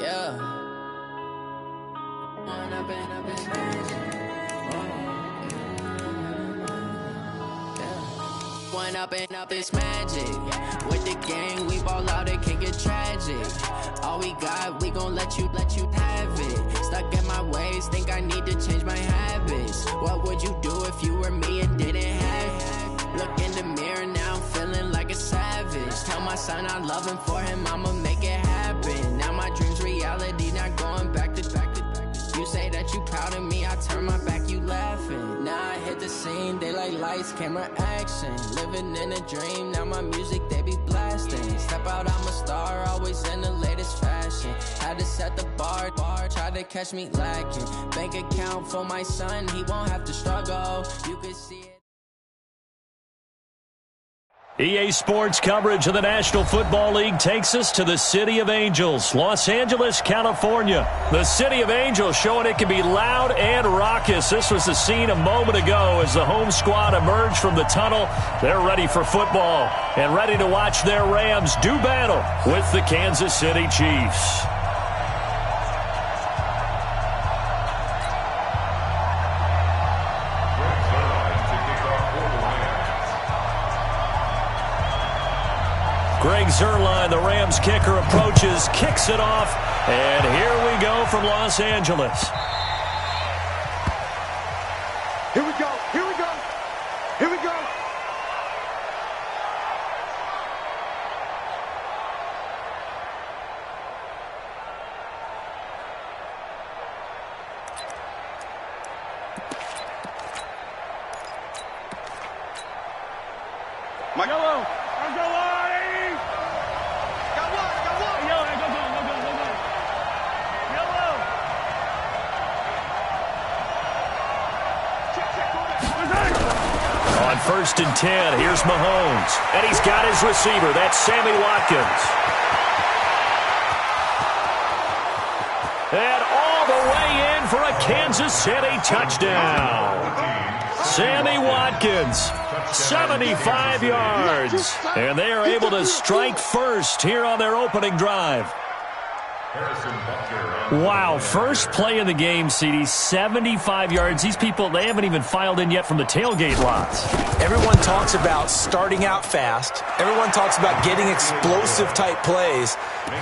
Yeah. Going up and up, it's magic. With the gang, we ball out, it can get tragic. All we got, we gon' let you have it. Stuck in my ways, think I need to change my habits. What would you do if you were me and didn't have it? Look in the mirror, now I'm feeling like a savage. Tell my son I love him, for him I'ma make it happen. Now my dream's reality, not going back to. You say that you proud of me, I turn my back, you laughing. Now I hit the scene, they like lights, camera, action. Living in a dream, now my music, they be blasting. Step out, I'm a star, always in the latest fashion. Had to set the bar, try to catch me lacking. Bank account for my son, he won't have to struggle. You can see it. EA Sports coverage of the National Football League takes us to the City of Angels, Los Angeles, California. The City of Angels showing it can be loud and raucous. This was the scene a moment ago as the home squad emerged from the tunnel. They're ready for football and ready to watch their Rams do battle with the Kansas City Chiefs. Greg Zuerlein, the Rams kicker, approaches, kicks it off, and here we go from Los Angeles. Here we go, here we go, here we go. Yellow, On 1st and 10, here's Mahomes. And he's got his receiver. That's Sammy Watkins. And all the way in for a Kansas City touchdown. Sammy Watkins, 75 yards. And they are able to strike first here on their opening drive. Wow, first play of the game, CD, 75 yards. These people, they haven't even filed in yet from the tailgate lots. Everyone talks about starting out fast. Everyone talks about getting explosive-type plays.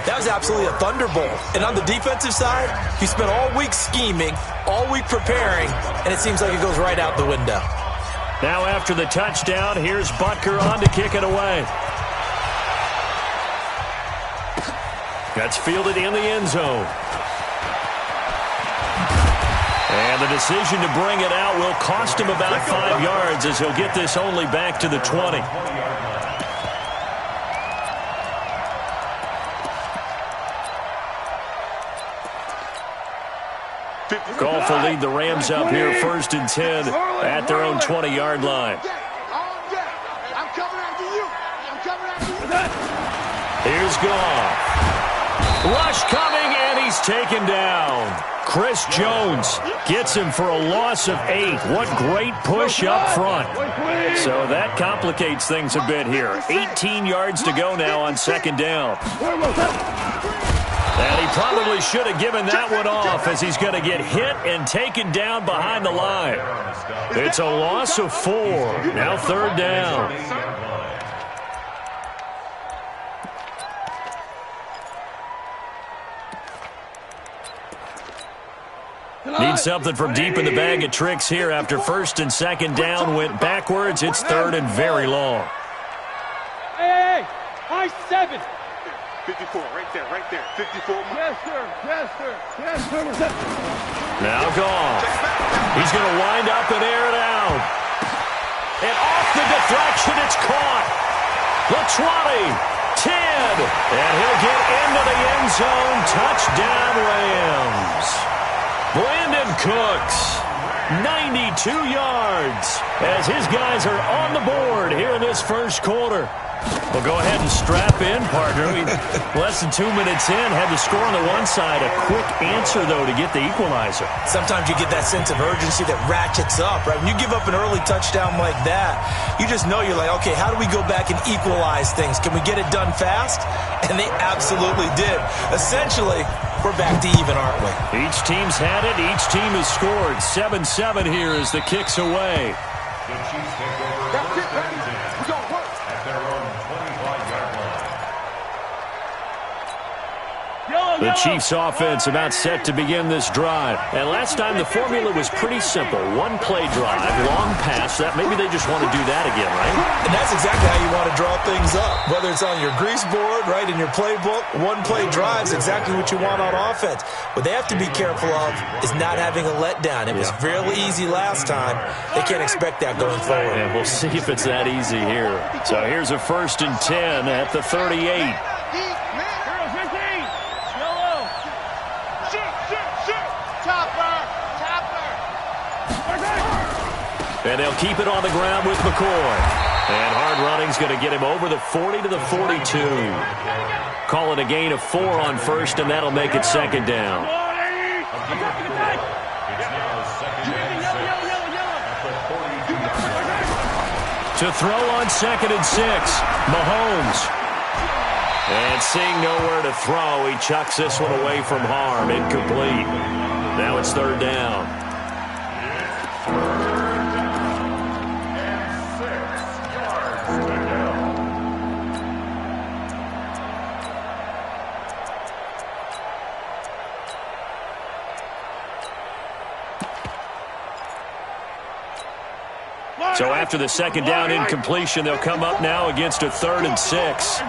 That was absolutely a thunderbolt. And on the defensive side, he spent all week scheming, all week preparing, and it seems like it goes right out the window. Now after the touchdown, here's Butker on to kick it away. That's fielded in the end zone. And the decision to bring it out will cost him about 5 yards as he'll get this only back to the 20. Goff will lead the Rams up here 1st and 10 at their own 20-yard line. Here's Goff. Rush coming, and he's taken down. Chris Jones gets him for a loss of 8. What great push up front. So that complicates things a bit here. 18 yards to go now on 2nd down. And he probably should have given that one off as he's going to get hit and taken down behind the line. It's a loss of 4. Now 3rd down. Need something from deep in the bag of tricks here after 1st and 2nd down went backwards. It's 3rd and very long. Hey, high 7. 54, right there, 54. Yes, sir, yes, sir, yes, sir. Now Goff. He's going to wind up and air it out. And off the deflection, it's caught. The 20, 10, and he'll get into the end zone. Touchdown, Rams. Brandon Cooks, 92 yards, as his guys are on the board here in this first quarter. Well, go ahead and strap in, partner. Less than 2 minutes in, had the score on the one side. A quick answer, though, to get the equalizer. Sometimes you get that sense of urgency that ratchets up, right? When you give up an early touchdown like that, you just know you're like, okay, how do we go back and equalize things? Can we get it done fast? And they absolutely did. Essentially, we're back to even, aren't we? Each team's had it. Each team has scored. 7-7 here as the kick's away. That's it, baby. We're going to work. At their own 25-yard line. The Chiefs' offense about set to begin this drive. And last time the formula was pretty simple. One-play drive, long pass. That maybe they just want to do that again, right? And that's exactly how you want to draw things up. Whether it's on your grease board, right, in your playbook, one-play drive is exactly what you want on offense. What they have to be careful of is not having a letdown. It was fairly easy last time. They can't expect that going forward. And we'll see if it's that easy here. So here's a 1st and 10 at the 38. And they'll keep it on the ground with McCoy. And hard running's going to get him over the 40 to the 42. Call it a gain of 4 on 1st, and that'll make it 2nd down. To throw on 2nd and 6, Mahomes. And seeing nowhere to throw, he chucks this one away from harm. Incomplete. Now it's 3rd down. So after the 2nd down incompletion, they'll come up now against a 3rd and 6.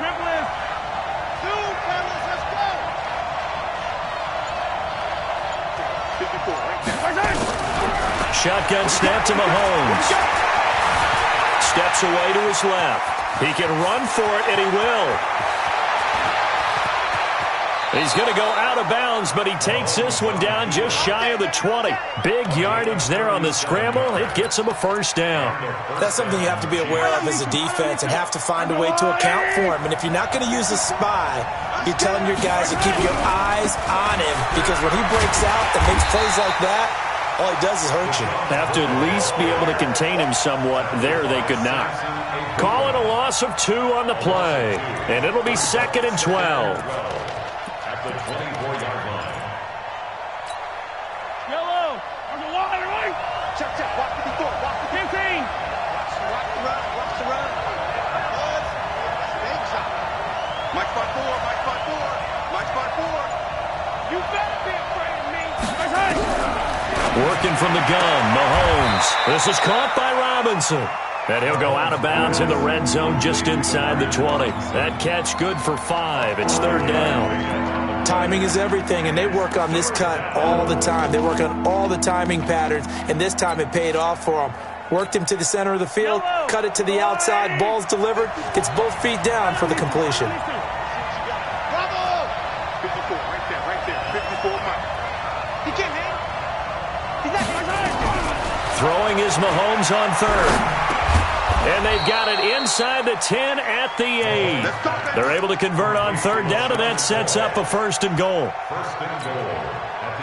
Shotgun snap to Mahomes. Steps away to his left. He can run for it, and he will. He's going to go out of bounds, but he takes this one down just shy of the 20. Big yardage there on the scramble. It gets him a 1st down. That's something you have to be aware of as a defense and have to find a way to account for him. And if you're not going to use a spy, you're telling your guys to keep your eyes on him, because when he breaks out and makes plays like that, all he does is hurt you. Have to at least be able to contain him somewhat. There they could not. Call it a loss of 2 on the play. And it'll be 2nd and 12. At the 24-yard line. Yellow. On the line, right? Check. Walk the door. Walk the 15. Watch the run. Watch the run. That's a big shot. Mike spot 4. Mike spot 4. You better be afraid of me. Working from the gun, Mahomes. This is caught by Robinson. And he'll go out of bounds in the red zone just inside the 20. That catch good for 5. It's 3rd down. Timing is everything, and they work on this cut all the time. They work on all the timing patterns, and this time it paid off for them. Worked him to the center of the field, cut it to the outside, ball's delivered, gets both feet down for the completion. Bravo! 54, right there. 54, Mike. He can't hang. He's not Throwing is Mahomes on 3rd. And they've got it inside the 10 at the 8. They're able to convert on 3rd down, and that sets up a 1st and goal.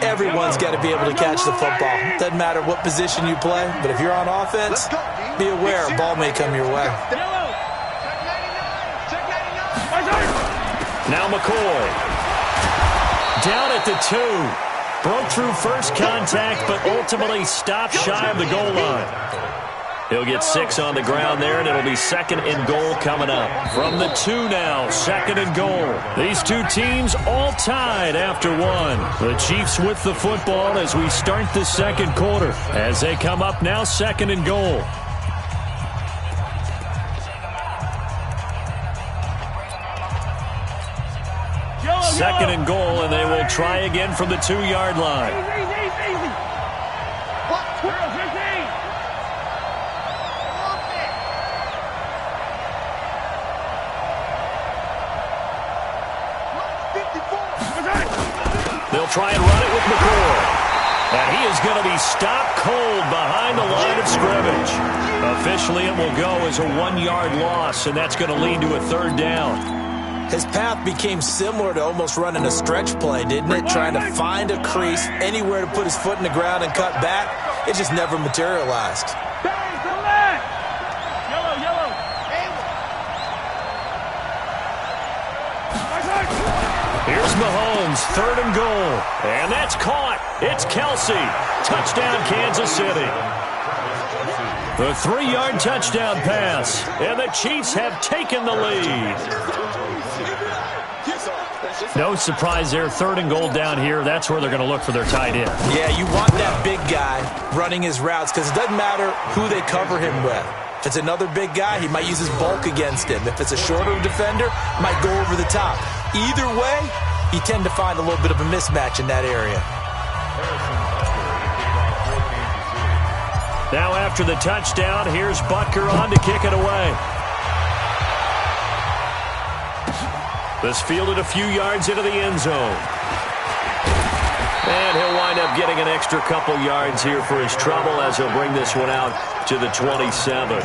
Everyone's got to be able to catch the football. Doesn't matter what position you play, but if you're on offense, be aware a ball may come your way. Now McCoy. Down at the 2. Broke through first contact, but ultimately stopped shy of the goal line. He'll get 6 on the ground there, and it'll be 2nd and goal coming up. From the 2 now, 2nd and goal. These two teams all tied after 1. The Chiefs with the football as we start the 2nd quarter. As they come up now, 2nd and goal. Second and goal, and they will try again from the 2-yard line. Easy. What? 15. They'll try and run it with McCoy. And he is going to be stopped cold behind the line of scrimmage. Officially, it will go as a 1-yard loss, and that's going to lead to a 3rd down. His path became similar to almost running a stretch play, didn't it? Trying to find a crease, anywhere to put his foot in the ground and cut back. It just never materialized. Here's Mahomes comes 3rd and goal. And that's caught. It's Kelsey. Touchdown, Kansas City. The 3-yard touchdown pass. And the Chiefs have taken the lead. No surprise there. 3rd and goal down here. That's where they're going to look for their tight end. Yeah, you want that big guy running his routes because it doesn't matter who they cover him with. If it's another big guy, he might use his bulk against him. If it's a shorter defender, might go over the top. Either way, you tend to find a little bit of a mismatch in that area. Now after the touchdown, here's Butker on to kick it away. This fielded a few yards into the end zone. And he'll wind up getting an extra couple yards here for his trouble as he'll bring this one out to the 27.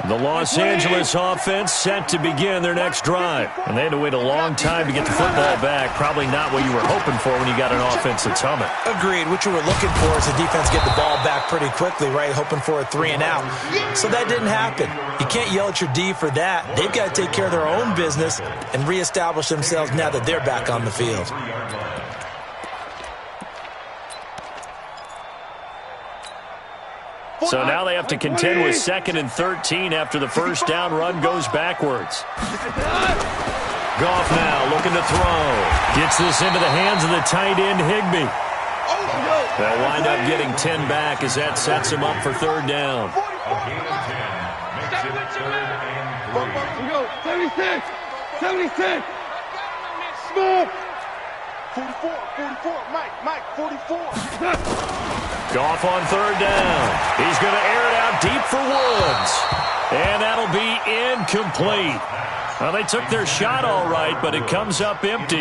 The Los Angeles offense set to begin their next drive. And they had to wait a long time to get the football back. Probably not what you were hoping for when you got an offense that's humming. Agreed. What you were looking for is the defense get the ball back pretty quickly, right? Hoping for a 3 and out. So that didn't happen. You can't yell at your D for that. They've got to take care of their own business and reestablish themselves now that they're back on the field. So now they have to contend with 2nd and 13 after the first down run goes backwards. Goff now looking to throw. Gets this into the hands of the tight end, Higbee. They'll wind up getting 10 back as that sets him up for 3rd down. 76! 76! Smoke! 44, Mike, 44. Goff on 3rd down. He's going to air it out deep for Woods. And that'll be incomplete. Well, they took their shot all right, but it comes up empty,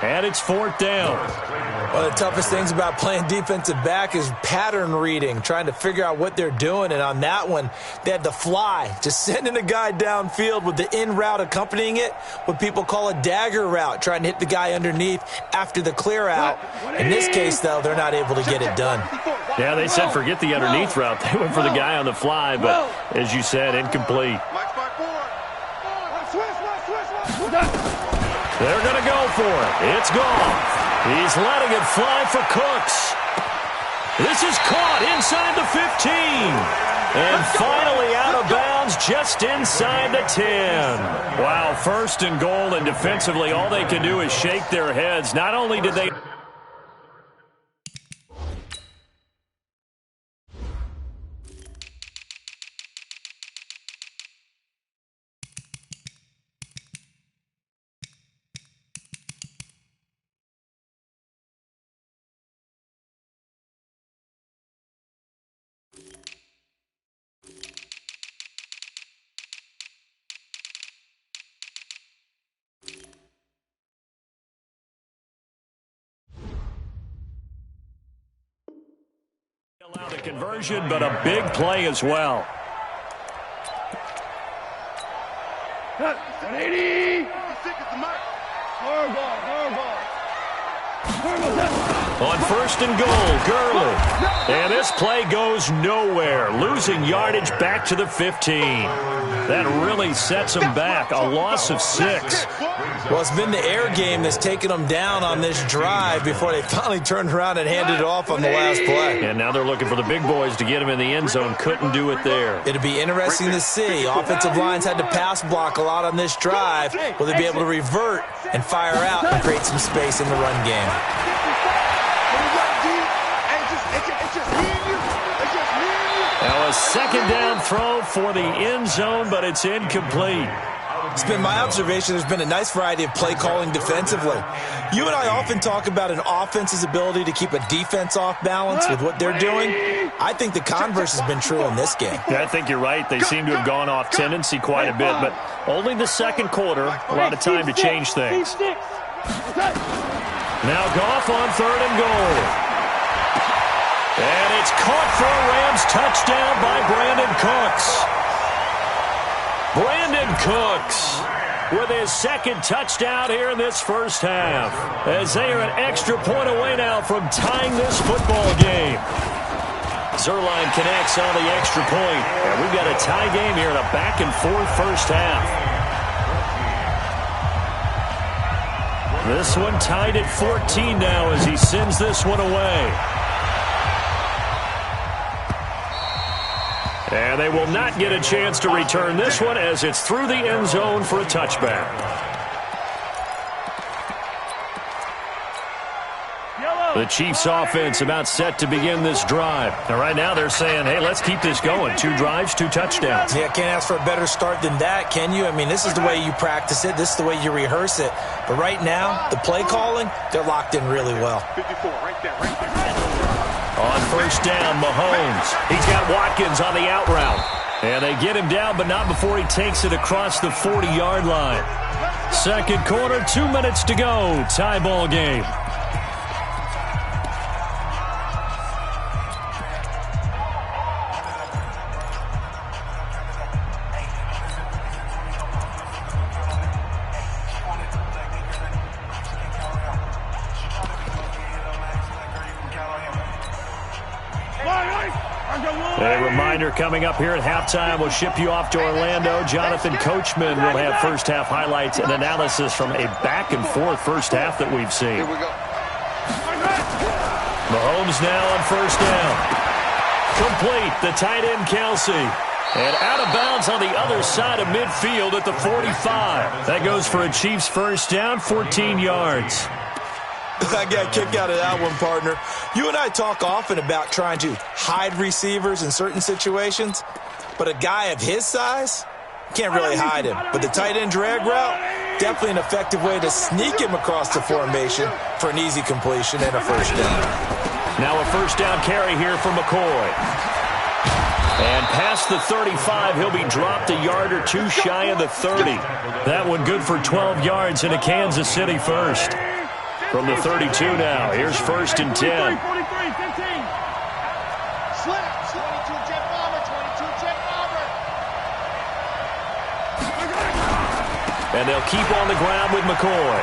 and it's 4th down. One of the toughest things about playing defensive back is pattern reading, trying to figure out what they're doing. And on that one, they had to fly, just sending a guy downfield with the in route accompanying it, what people call a dagger route, trying to hit the guy underneath after the clear out. In this case, though, they're not able to get it done. Yeah, they said forget the underneath route. They went for the guy on the fly, but as you said, incomplete. They're going to go for it. It's gone. He's letting it fly for Cooks. This is caught inside the 15. And finally out of bounds just inside the 10. Wow, 1st and goal, and defensively all they can do is shake their heads. Not only did they... allow the conversion, but a big play as well. 180! On 1st and goal, Gurley. And this play goes nowhere, losing yardage back to the 15. That really sets them back, a loss of 6. Well, it's been the air game that's taken them down on this drive before they finally turned around and handed it off on the last play. And now they're looking for the big boys to get him in the end zone. Couldn't do it there. It'll be interesting to see. Offensive lines had to pass block a lot on this drive. Will they be able to revert and fire out and create some space in the run game? Now a 2nd down throw for the end zone, but it's incomplete. It's been my observation there's been a nice variety of play calling defensively. You and I often talk about an offense's ability to keep a defense off balance with what they're doing. I think the converse has been true in this game. Yeah, I think you're right. They seem to have gone off tendency quite a bit, but only the 2nd quarter, a lot of time to change things. Now Goff on 3rd and goal. And it's caught for a Rams touchdown by Brandon Cooks. Brandon Cooks with his 2nd touchdown here in this first half, as they are an extra point away now from tying this football game. Zerline connects on the extra point. And we've got a tie game here in a back-and-forth first half. This one tied at 14 now as he sends this one away. And they will not get a chance to return this one as it's through the end zone for a touchback. The Chiefs offense about set to begin this drive. And right now they're saying, hey, let's keep this going. 2 drives, 2 touchdowns. Yeah, can't ask for a better start than that, can you? I mean, this is the way you practice it. This is the way you rehearse it. But right now, the play calling, they're locked in really well. 54, right there. On first down, Mahomes. He's got Watkins on the out route. And they get him down, but not before he takes it across the 40-yard line. Second quarter, 2 minutes to go. Tie ball game. A reminder coming up here at halftime. We'll ship you off to Orlando. Jonathan Coachman will have first-half highlights and analysis from a back-and-forth first half that we've seen. Here we go. Mahomes now on first down. Complete, the tight end Kelsey. And out of bounds on the other side of midfield at the 45. That goes for a Chiefs first down, 14 yards. I got a kick out of that one, partner. You and I talk often about trying to hide receivers in certain situations, but a guy of his size can't really hide him. But the tight end drag route, definitely an effective way to sneak him across the formation for an easy completion and a first down. Now a first down carry here for McCoy. And past the 35, he'll be dropped a yard or 2 shy of the 30. That one good for 12 yards in a Kansas City first. From the 32 now, here's first and 10. 43, 15. Slip. 22 jet bomber. 22 jet bomber. And they'll keep on the ground with McCoy.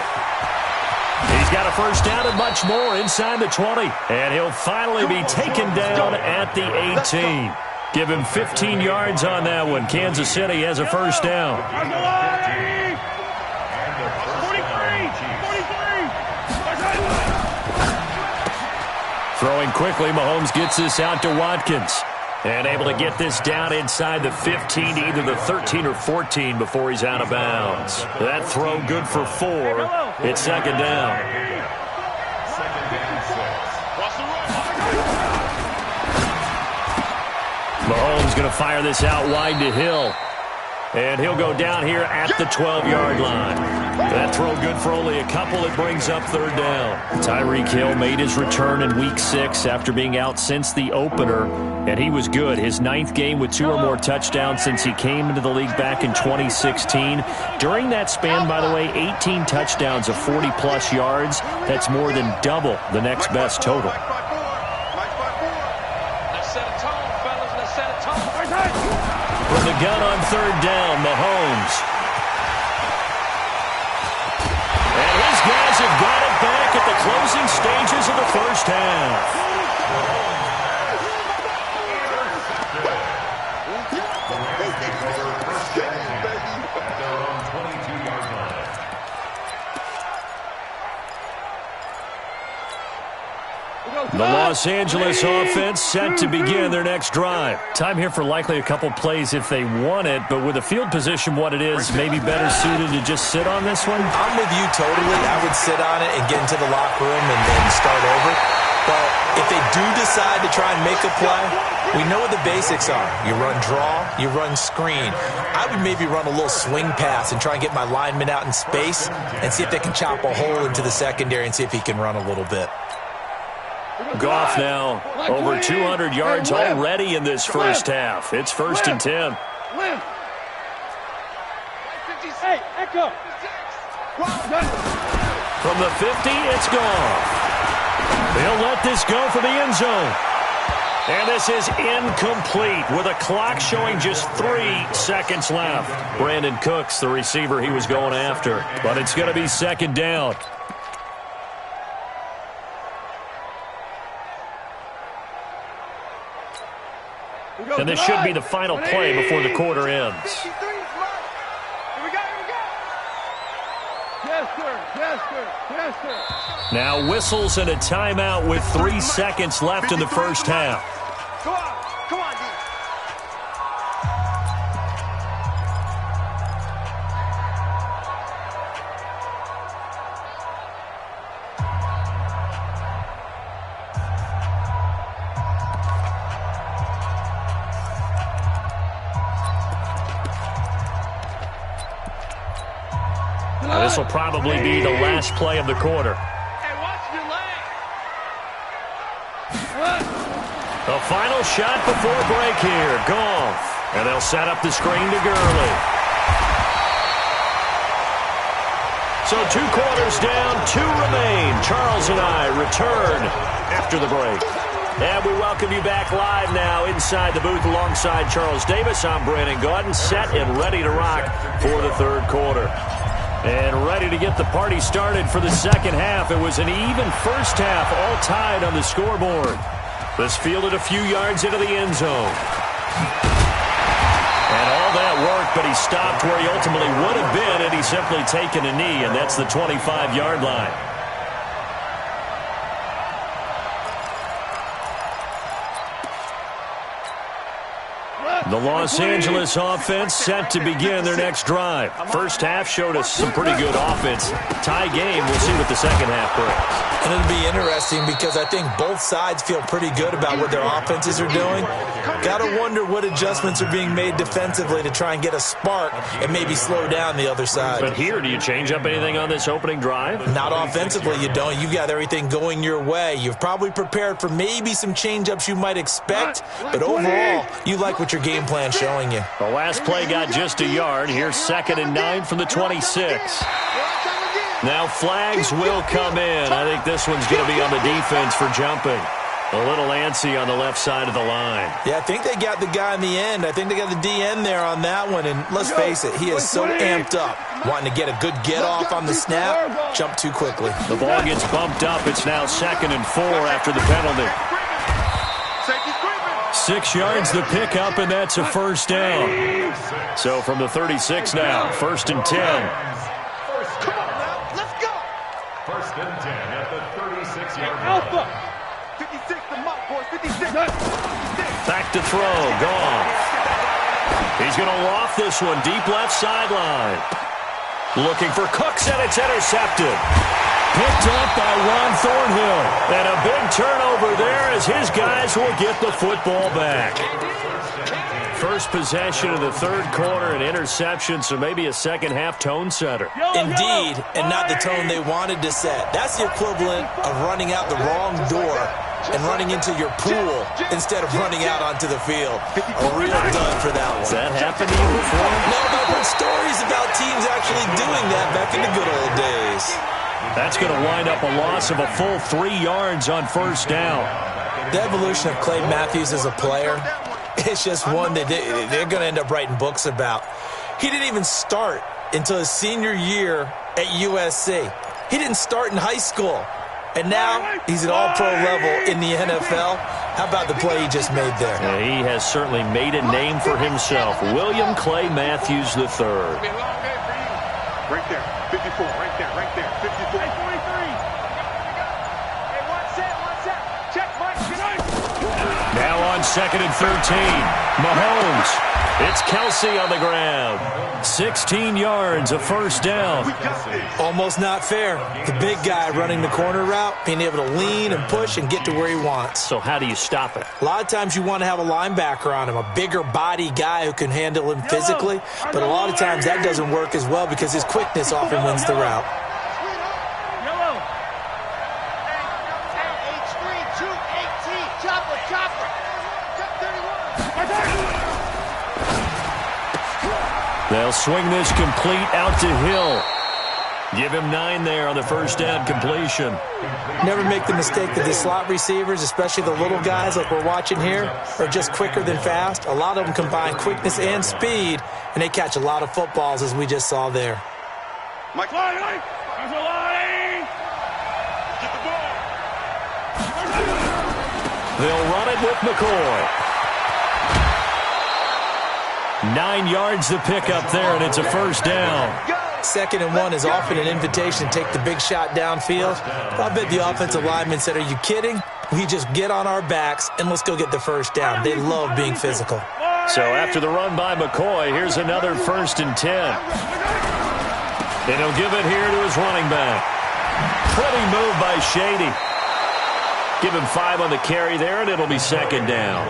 He's got a first down and much more inside the 20. And he'll finally be taken down at the 18. Give him 15 yards on that one. Kansas City has a first down. 43. Throwing quickly, Mahomes gets this out to Watkins. And able to get this down inside the 15 to either the 13 or 14 before he's out of bounds. That throw good for 4. It's second down. Mahomes going to fire this out wide to Hill. And he'll go down here at the 12-yard line. That throw good for only a couple. It brings up third down. Tyreek Hill made his return in Week 6 after being out since the opener, and he was good. His 9th game with 2 or more touchdowns since he came into the league back in 2016. During that span, by the way, 18 touchdowns of 40-plus yards. That's more than double the next best total. From the gun on third down, Mahomes. And his guys have got it back at the closing stages of the first half. The Los Angeles offense set to begin their next drive. Time here for likely a couple plays if they want it, but with the field position what it is, maybe better suited to just sit on this one? I'm with you totally. I would sit on it and get into the locker room and then start over. But if they do decide to try and make a play, we know what the basics are. You run draw, you run screen. I would maybe run a little swing pass and try and get my lineman out in space and see if they can chop a hole into the secondary and see if he can run a little bit. Goff now over 200 yards already in this first half. It's first and 10. Hey, Echo. From the 50, it's Goff. They'll let this go for the end zone. And this is incomplete with a clock showing just 3 seconds left. Brandon Cooks, the receiver he was going after. But it's going to be second down. And this should be the final play before the quarter ends. Here we go. Yes, sir. Yes, sir. Yes, sir. Now whistles and a timeout with 3 seconds left in the first half. Come on. Come on, D. Now, this will probably be the last play of the quarter. Hey, watch your leg. The final shot before break here. Gone. And they'll set up the screen to Gurley. So 2 quarters down, 2 remain. Charles and I return after the break. And we welcome you back live now inside the booth alongside Charles Davis. I'm Brandon Gaudin, set and ready to rock for the third quarter. And ready to get the party started for the second half. It was an even first half, all tied on the scoreboard. This fielded a few yards into the end zone. And all that work, but he stopped where he ultimately would have been had he simply taken a knee, and that's the 25-yard line. The Los Angeles offense set to begin their next drive. First half showed us some pretty good offense. Tie game, we'll see what the second half brings. And it'll be interesting because I think both sides feel pretty good about what their offenses are doing. Got to wonder what adjustments are being made defensively to try and get a spark and maybe slow down the other side. But here, do you change up anything on this opening drive? Not offensively, you don't. You've got everything going your way. You've probably prepared for maybe some change-ups you might expect, but overall, you like what your game plan showing you. The last play got just a yard. Here's 2nd and 9 from the 26. Now flags will come in. I think this one's going to be on the defense for jumping. A little antsy on the left side of the line. Yeah, I think they got the guy in the end. I think they got the DN there on that one. And let's face it, he is so amped up, wanting to get a good get-off on the snap, jump too quickly. The ball gets bumped up. It's now 2nd and 4 after the penalty. 6 yards the pickup, and that's a first down. So from the 36 now, 1st and 10. Come on now, let's go. 1st and 10 at the 36-yard line. Alpha. 56, the mock boy, 56. Back to throw, gone. He's going to loft this one, deep left sideline. Looking for Cooks, and it's intercepted. Picked up by Ron Thornhill. And a big turnover there as his guys will get the football back. First possession of the third quarter, an interception, so maybe a second-half tone setter. Indeed, and not the tone they wanted to set. That's the equivalent of running out the wrong door and running into your pool instead of running out onto the field. A real dud for that one. Has that happened to you before? No, but I've heard stories about teams actually doing that back in the good old days. That's going to wind up a loss of a full 3 yards on first down. The evolution of Clay Matthews as a player, it's just one that they're going to end up writing books about. He didn't even start until his senior year at USC. He didn't start in high school. And now he's at all-pro level in the NFL. How about the play he just made there? Yeah, he has certainly made a name for himself. William Clay Matthews III. Right there, 54, right there, 54. Hey, 43. Hey, one set. Check, Mike. Now on 2nd and 13. Mahomes. It's Kelsey on the ground. 16 yards, a first down. Almost not fair. The big guy running the corner route, being able to lean and push and get to where he wants. So how do you stop it? A lot of times you want to have a linebacker on him, a bigger body guy who can handle him physically, but a lot of times that doesn't work as well because his quickness often wins the route. Yellow. H3, 218, chopper. Check 31. They'll swing this complete out to Hill. Give him 9 there on the first down completion. Never make the mistake that the slot receivers, especially the little guys like we're watching here, are just quicker than fast. A lot of them combine quickness and speed, and they catch a lot of footballs, as we just saw there. Mike, Line. There's a line. get the ball. They'll run it with McCoy. 9 yards to pick up there, and it's a first down. 2nd and 1 is often an invitation to take the big shot downfield. I bet the offensive lineman said, are you kidding? We just get on our backs and let's go get the first down. They love being physical. So after the run by McCoy, here's another 1st and 10. And he'll give it here to his running back. Pretty move by Shady. Give him 5 on the carry there, and it'll be 2nd down.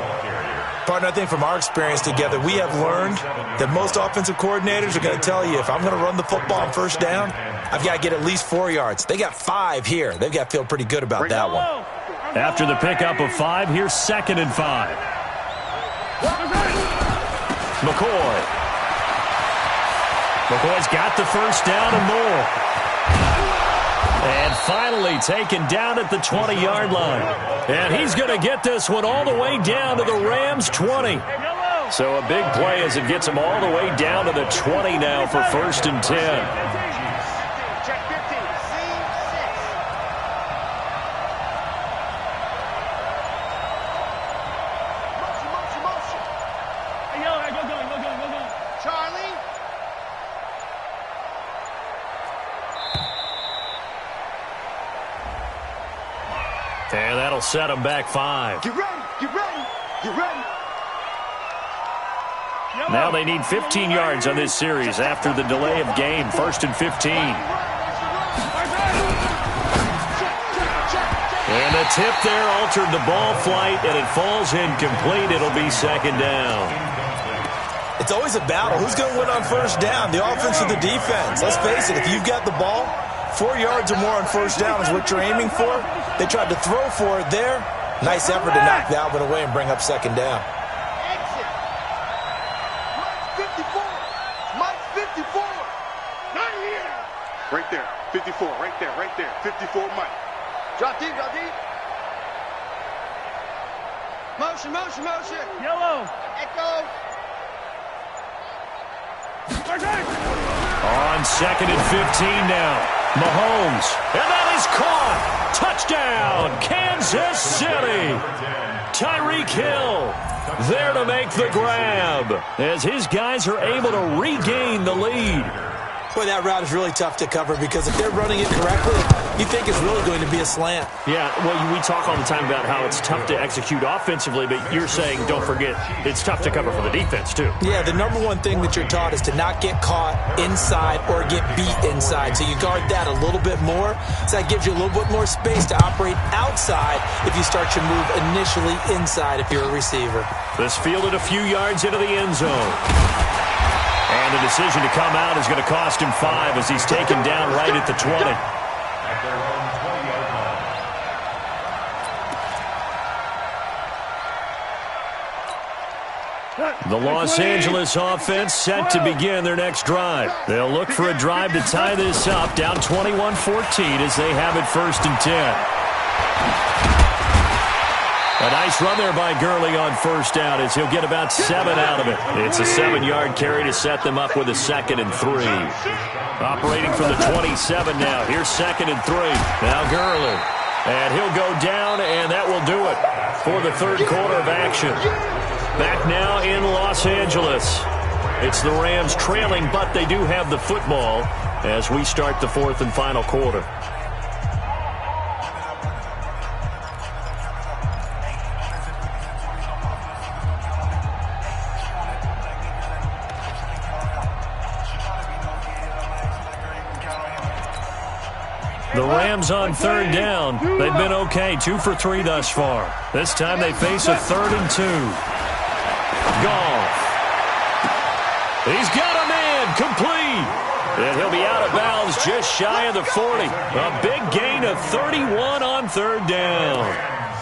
Partner, I think from our experience together, we have learned that most offensive coordinators are going to tell you, if I'm going to run the football on first down, I've got to get at least 4 yards. They got 5 here. They've got to feel pretty good about that one. After the pickup of 5, here's 2nd and 5. McCoy's got the first down and more. And finally taken down at the 20-yard line. And he's going to get this one all the way down to the Rams' 20. So a big play as it gets him all the way down to the 20 now for 1st and 10. Check 15. Scene 6. Motion. Hey, yo, go. Charlie. And that'll set him back 5. Get ready. Now they need 15 yards on this series after the delay of game. 1st and 15. And the tip there altered the ball flight, and it falls incomplete. It'll be 2nd down. It's always a battle. Who's going to win on first down, the offense or the defense? Let's face it, if you've got the ball, 4 yards or more on first down is what you're aiming for. They tried to throw for it there. Nice effort to knock that one away and bring up 2nd down. Exit. Mike 54. Not here. Right there. 54. Right there. 54, Mike. Drop deep. Motion. Yellow. Echo. On 2nd and 15 now. Mahomes. And that is caught. Touchdown, Kansas City. Tyreek Hill there to make the grab as his guys are able to regain the lead. Boy, that route is really tough to cover because if they're running it correctly, you think it's really going to be a slant. Yeah, well, we talk all the time about how it's tough to execute offensively, but you're saying, don't forget, it's tough to cover for the defense, too. Yeah, the number one thing that you're taught is to not get caught inside or get beat inside. So you guard that a little bit more. So that gives you a little bit more space to operate outside if you start your move initially inside if you're a receiver. This fielded a few yards into the end zone. And the decision to come out is going to cost him 5 as he's taken down right at the 20. The Los Angeles offense set to begin their next drive. They'll look for a drive to tie this up, down 21-14 as they have it 1st and 10. A nice run there by Gurley on first down as he'll get about 7 out of it. It's a 7-yard carry to set them up with a 2nd and 3. Operating from the 27 now. Here's 2nd and 3. Now Gurley. And he'll go down, and that will do it for the 3rd quarter of action. Back now in Los Angeles. It's the Rams trailing, but they do have the football as we start the 4th and final quarter. The Rams on 3rd down. They've been okay, 2 for 3 thus far. This time they face a 3rd and 2. Goff. He's got a man complete. And he'll be out of bounds just shy of the 40. A big gain of 31 on 3rd down.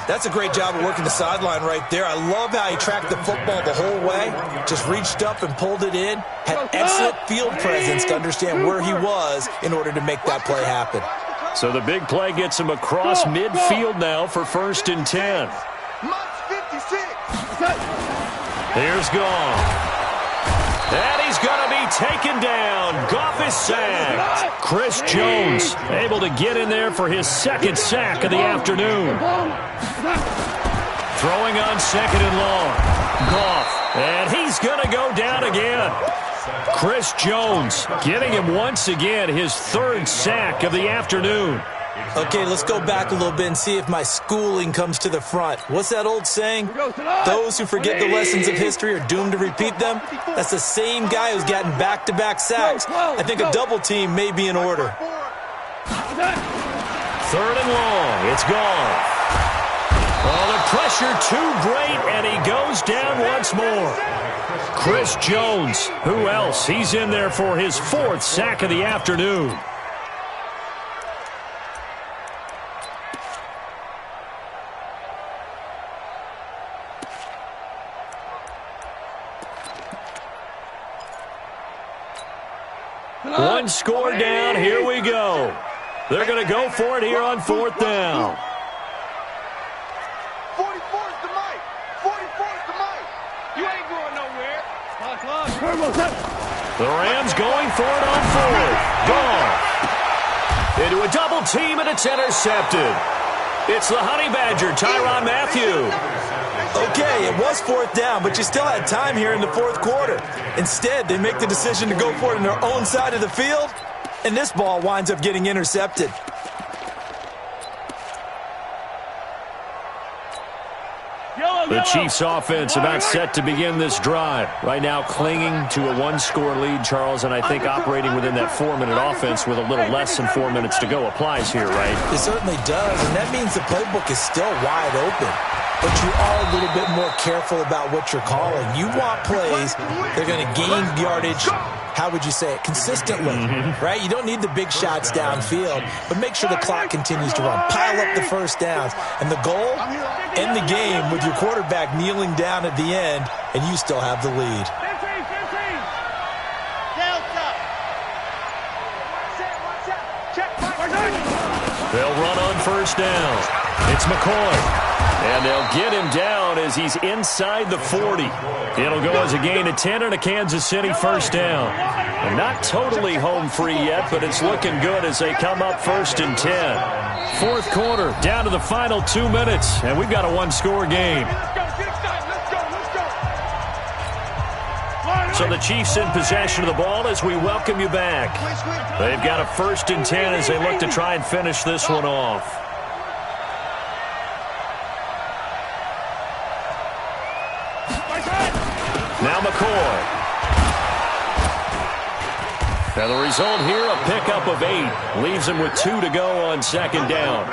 That's a great job of working the sideline right there. I love how he tracked the football the whole way. Just reached up and pulled it in. Had excellent field presence to understand where he was in order to make that play happen. So the big play gets him across midfield now for 1st and 10. Here's Goff. And he's going to be taken down. Goff is sacked. Chris Jones able to get in there for his 2nd sack of the afternoon. Throwing on 2nd and long. Goff And he's going to go down again. Chris Jones getting him once again his third sack of the afternoon. Okay, let's go back a little bit and see if my schooling comes to the front. What's that old saying? Those who forget the lessons of history are doomed to repeat them. That's the same guy who's gotten back-to-back sacks. I think a double team may be in order. Third and long. It's gone. Oh, the pressure too great, and he goes down once more. Chris Jones, who else? He's in there for his fourth sack of the afternoon. One score down. Here we go. They're going to go for it here on fourth down. 44 is the mic. 44 is the mic. You ain't going nowhere. The Rams going for it on fourth. Gone. Into a double team, and it's intercepted. It's the Honey Badger, Tyrann Mathieu. Okay, it was fourth down, but you still had time here in the fourth quarter. Instead, they make the decision to go for it on their own side of the field, and this ball winds up getting intercepted. The Chiefs offense about set to begin this drive. Right now clinging to a one-score lead, Charles, and I think operating within that 4-minute offense with a little less than 4 minutes to go applies here, right? It certainly does, and that means the playbook is still wide open. But you are a little bit more careful about what you're calling. You want plays that are going to gain yardage, how would you say it, consistently, right? You don't need the big shots downfield, but make sure the clock continues to run. Pile up the first downs. And the goal, end the game with your quarterback kneeling down at the end, and you still have the lead. 15. Delta. Check. They'll run on first down. It's McCoy. And they'll get him down as he's inside the 40. It'll go as a gain of 10 and a Kansas City first down. And not totally home free yet, but it's looking good as they come up first and 10. Fourth quarter, down to the final 2 minutes, and we've got a one-score game. So the Chiefs in possession of the ball as we welcome you back. They've got a first and 10 as they look to try and finish this one off. Now McCoy. Now the result here, a pickup of 8. Leaves him with 2 to go on second down.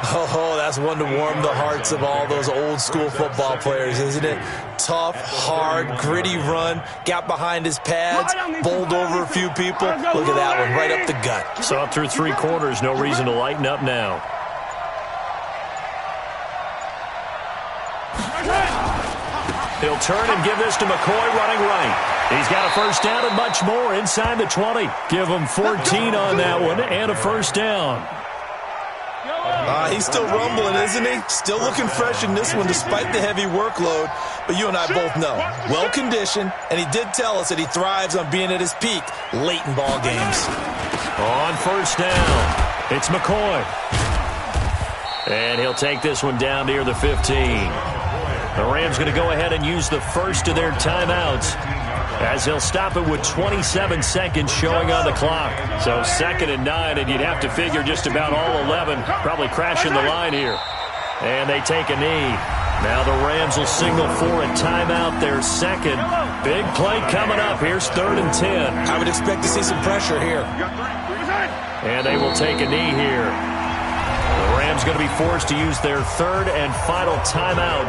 Oh, that's one to warm the hearts of all those old school football players, isn't it? Tough, hard, gritty run. Got behind his pads, bowled over a few people. Look at that one, right up the gut. So up through 3 quarters, no reason to lighten up now. He'll turn and give this to McCoy running right. He's got a first down and much more inside the 20. Give him 14 on that one and a first down. He's still rumbling, isn't he? Still looking fresh in this one despite the heavy workload. But you and I both know, well-conditioned, and he did tell us that he thrives on being at his peak late in ball games. On first down, it's McCoy. And he'll take this one down near the 15. The Rams going to go ahead and use the first of their timeouts as he'll stop it with 27 seconds showing on the clock. So 2nd and 9, and you'd have to figure just about all 11 probably crashing the line here. And they take a knee. Now the Rams will signal for a timeout, their second. Big play coming up. Here's 3rd and 10. I would expect to see some pressure here. And they will take a knee here. The Rams going to be forced to use their 3rd and final timeout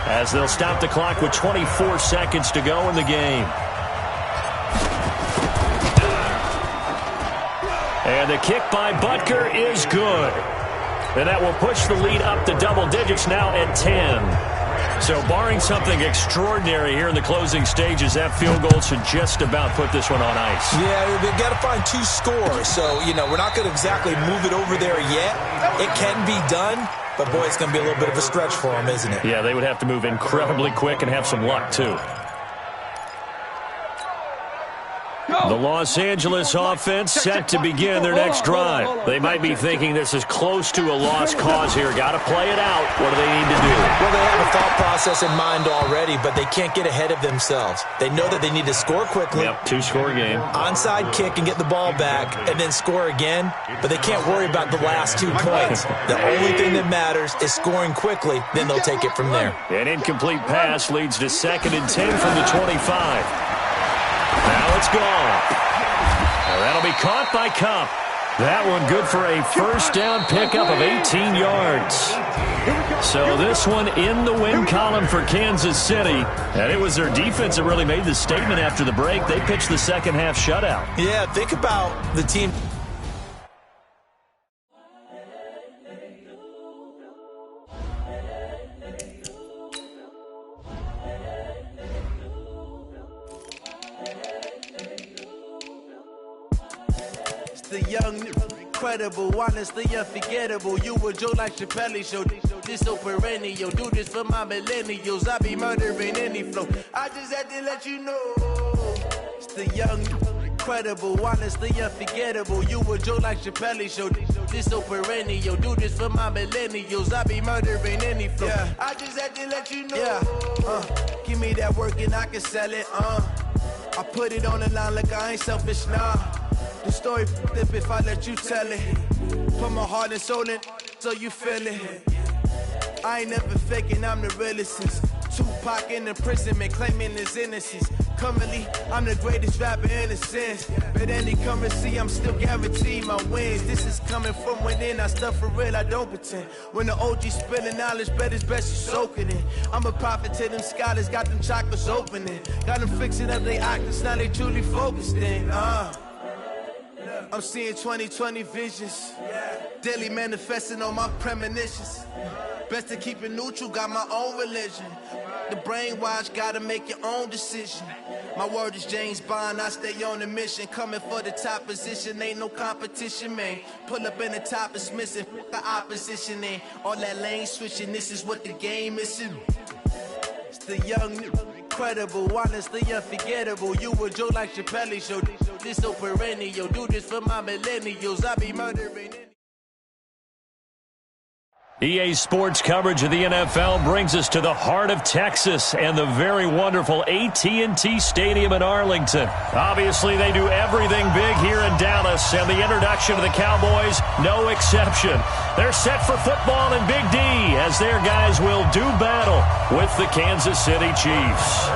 as they'll stop the clock with 24 seconds to go in the game. And the kick by Butker is good. And that will push the lead up to double digits now at 10. So barring something extraordinary here in the closing stages, that field goal should just about put this one on ice. Yeah, they've got to find 2 scores. So, we're not going to exactly move it over there yet. It can be done. But, boy, it's going to be a little bit of a stretch for them, isn't it? Yeah, they would have to move incredibly quick and have some luck, too. The Los Angeles offense set to begin their next drive. They might be thinking this is close to a lost cause here. Got to play it out. What do they need to do? Well, they have a thought process in mind already, but they can't get ahead of themselves. They know that they need to score quickly. Yep, two-score game. Onside kick and get the ball back and then score again, but they can't worry about the last 2 points. The only thing that matters is scoring quickly, then they'll take it from there. An incomplete pass leads to 2nd and 10 from the 25. Now it's gone. Now that'll be caught by Cup. That one good for a first down pickup of 18 yards. So this one in the win column for Kansas City. And it was their defense that really made the statement after the break. They pitched the second half shutout. Yeah, think about the team. The young, incredible, honestly unforgettable. You a Joe like Chappelle show. This so perennial. Do this for my millennials. I be murdering any flow. I just had to let you know. It's the young, incredible, honestly unforgettable. You a Joe like Chappelle show. This so perennial. Do this for my millennials. I be murdering any flow. Yeah. I just had to let you know. Yeah. Give me that work and I can sell it. I put it on the line like I ain't selfish, nah. The story flip if I let you tell it. Put my heart and soul in so you feel it. I ain't never faking, I'm the realest since Tupac in imprisonment, claiming his innocence. Currently, I'm the greatest rapper in a sense. But any currency, I'm still guaranteed my wins. This is coming from within, I stuff for real, I don't pretend. When the OG spilling knowledge, bet it's best you soaking it. I'm a prophet to them scholars, got them chakras opening. Got them fixing up their octaves, now they truly focused in. I'm seeing 2020 visions. Daily manifesting on my premonitions. Best to keep it neutral, got my own religion. The brainwash, gotta make your own decision. My word is James Bond, I stay on a mission. Coming for the top position, ain't no competition, man. Pull up in the top is missing, the opposition in. All that lane switching, this is what the game is. It's the young, incredible, honestly unforgettable. You a Joe like Chappelle show. This so perennial. Do this for my millennials. I be murdering. EA Sports coverage of the NFL brings us to the heart of Texas and the very wonderful AT&T Stadium in Arlington. Obviously, they do everything big here in Dallas, and the introduction of the Cowboys, no exception. They're set for football in Big D as their guys will do battle with the Kansas City Chiefs.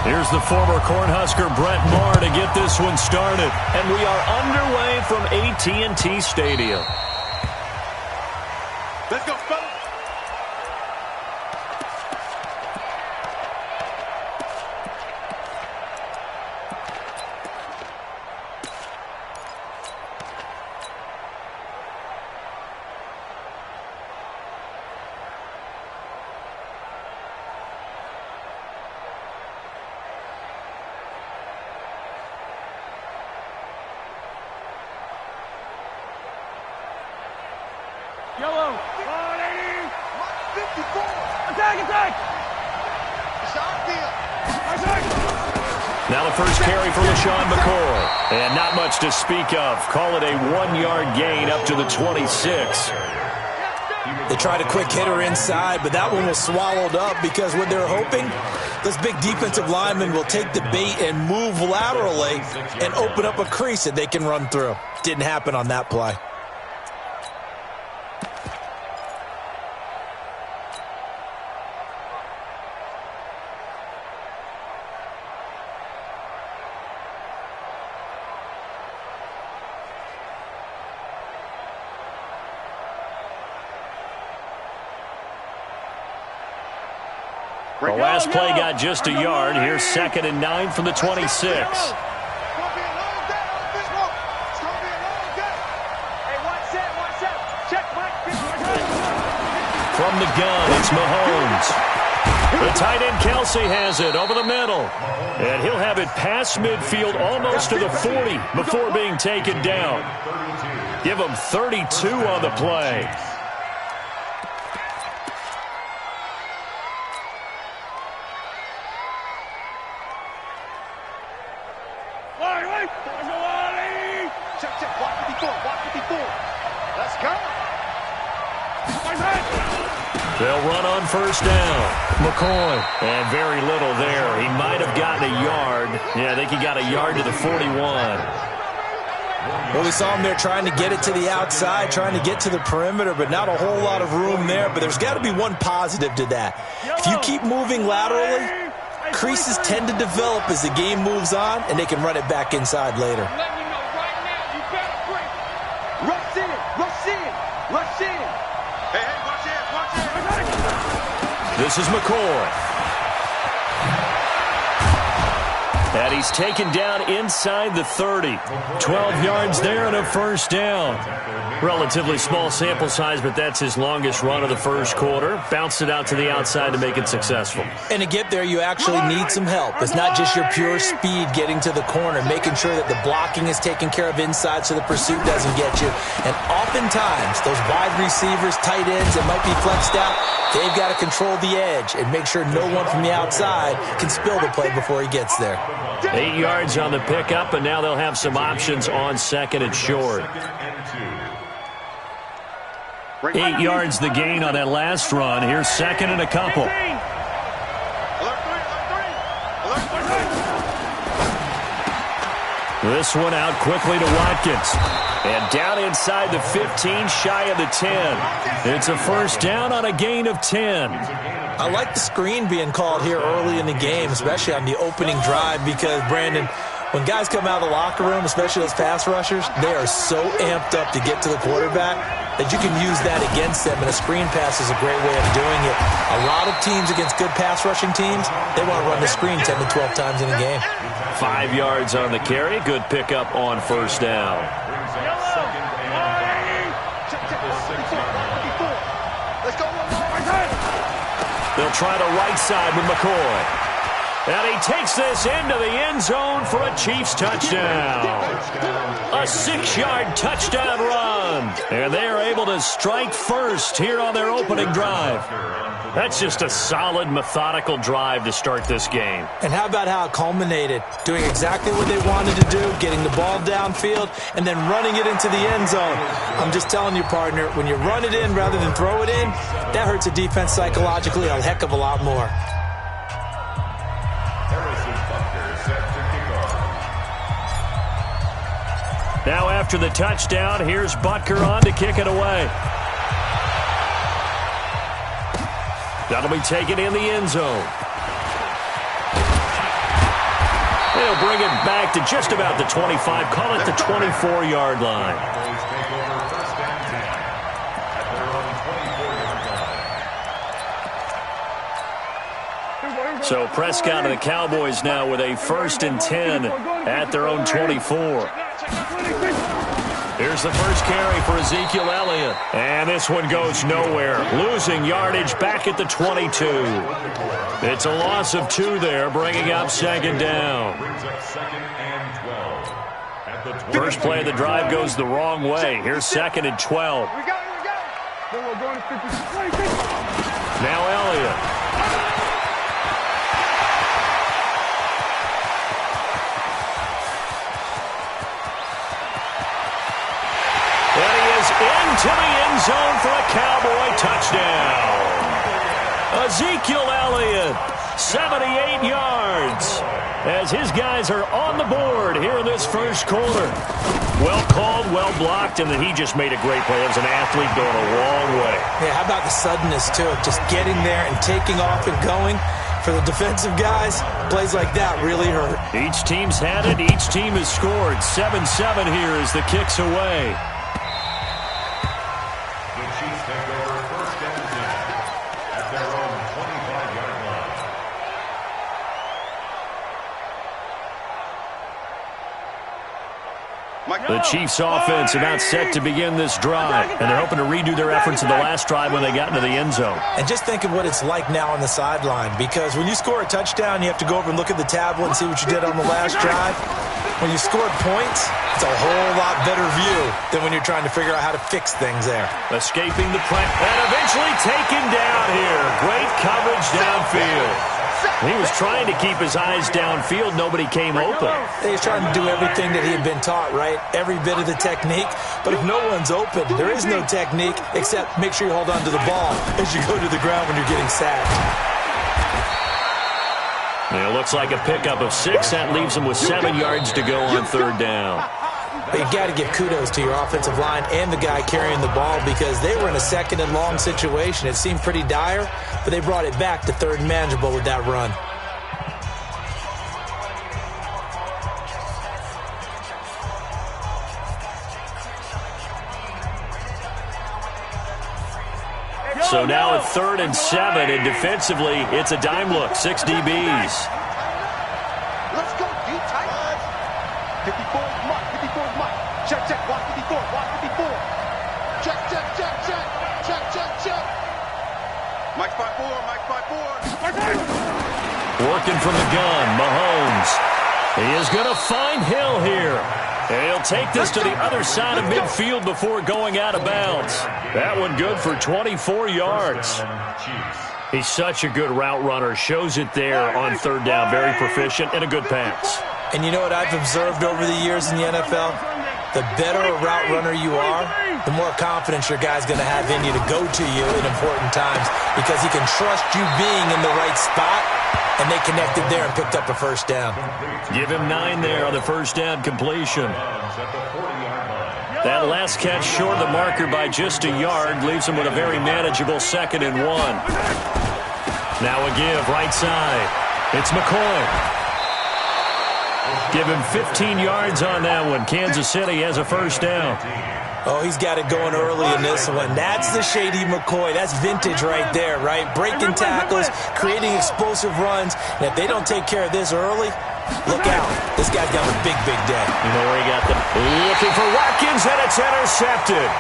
Here's the former Cornhusker Brett Maher to get this one started. And we are underway from AT&T Stadium. Let's go, fellas. Yellow. 180. 54. Attack. Shot deal. Now the first carry for LaShawn McCoy. And not much to speak of. Call it a 1-yard gain up to the 26. They tried a quick hitter inside, but that one was swallowed up because what they're hoping, this big defensive lineman will take the bait and move laterally and open up a crease that they can run through. Didn't happen on that play. The last play got just a yard. Here's 2nd and 9 from the 26. From the gun, it's Mahomes. The tight end Kelsey has it over the middle. And he'll have it past midfield almost to the 40 before being taken down. Give him 32 on the play. Check, check. Block 54. Block 54. Let's go. They'll run on first down. McCoy. And very little there. He might have gotten a yard. Yeah, I think he got a yard to the 41. Well, we saw him there trying to get it to the outside, trying to get to the perimeter, but not a whole lot of room there. But there's got to be one positive to that. If you keep moving laterally, creases tend to develop as the game moves on, and they can run it back inside later. Rush in. Rush in. Rush in. Hey, hey, watch it. Watch it. This is McCoy. And he's taken down inside the 30. 12 yards there and a first down. Relatively small sample size, but that's his longest run of the first quarter. Bounced it out to the outside to make it successful. And to get there, you actually need some help. It's not just your pure speed getting to the corner, making sure that the blocking is taken care of inside so the pursuit doesn't get you. And oftentimes, those wide receivers, tight ends that might be flexed out, they've got to control the edge and make sure no one from the outside can spill the play before he gets there. 8 yards on the pickup, and now they'll have some options on second and short. 8 yards the gain on that last run. Here's second and a couple. This one out quickly to Watkins. And down inside the 15, shy of the 10. It's a first down on a gain of 10. I like the screen being called here early in the game, especially on the opening drive, because, Brandon, when guys come out of the locker room, especially those pass rushers, they are so amped up to get to the quarterback that you can use that against them, and a screen pass is a great way of doing it. A lot of teams against good pass rushing teams, they want to run the screen 10 to 12 times in a game. 5 yards on the carry. Good pickup on first down. They'll try the right side with McCoy. And he takes this into the end zone for a Chiefs touchdown. A 6-yard touchdown run. And they are able to strike first here on their opening drive. That's just a solid, methodical drive to start this game. And how about how it culminated? Doing exactly what they wanted to do, getting the ball downfield, and then running it into the end zone. I'm just telling you, partner, when you run it in rather than throw it in, that hurts a defense psychologically a heck of a lot more. Now after the touchdown, here's Butker on to kick it away. That'll be taken in the end zone. They'll bring it back to just about the 25, call it the 24-yard line. So Prescott and the Cowboys now with a 1st and 10 at their own 24. Here's the first carry for Ezekiel Elliott. And this one goes nowhere. Losing yardage back at the 22. It's a loss of 2 there, bringing up second down. First play of the drive goes the wrong way. Here's second and 12. Now Elliott. Into the end zone for a Cowboy touchdown. Ezekiel Elliott, 78 yards, as his guys are on the board here in this first quarter. Well called, well blocked, and then he just made a great play. It was an athlete going a long way. Yeah, how about the suddenness, too, of just getting there and taking off and going? For the defensive guys, plays like that really hurt. Each team's had it. Each team has scored. 7-7 here as the kick's away. The Chiefs offense about set to begin this drive, and they're hoping to redo their efforts in the last drive when they got into the end zone. And just think of what it's like now on the sideline, because when you score a touchdown, you have to go over and look at the tablet and see what you did on the last drive. When you scored points, it's a whole lot better view than when you're trying to figure out how to fix things there. Escaping the press, and eventually taken down here. Great coverage downfield. He was trying to keep his eyes downfield. Nobody came open. He's trying to do everything that he had been taught, right? Every bit of the technique. But if no one's open, there is no technique except make sure you hold on to the ball as you go to the ground when you're getting sacked. It looks like a pickup of 6. That leaves him with 7 yards to go on third down. You got to give kudos to your offensive line and the guy carrying the ball because they were in a second and long situation. It seemed pretty dire, but they brought it back to third and manageable with that run. So now at 3rd and 7, and defensively, it's a dime look. 6 DBs. Let's go, D tight. 54 is Mike. 54 is Mike. Check, check. Watch 54. Watch 54. Check, check, check, check. Check, check, check. Mike 5-4. Mike 5-4. Working from the gun, Mahomes. He is going to find Hill here. And he'll take this to the other side of midfield before going out of bounds. That one good for 24 yards. He's such a good route runner. Shows it there on third down. Very proficient and a good pass. And you know what I've observed over the years in the NFL? The better a route runner you are, the more confidence your guy's going to have in you to go to you in important times because he can trust you being in the right spot, and they connected there and picked up a first down. Give him 9 there on the first down completion. That last catch short of the marker by just a yard leaves him with a very manageable 2nd and 1. Now a give right side. It's McCoy. Give him 15 yards on that one. Kansas City has a first down. Oh, he's got it going early in this one. That's the shady McCoy. That's vintage right there, right? Breaking tackles, creating explosive runs. And if they don't take care of this early, look out. This guy's got a big, big day. You know where he got that? Looking for Watkins, and it's intercepted.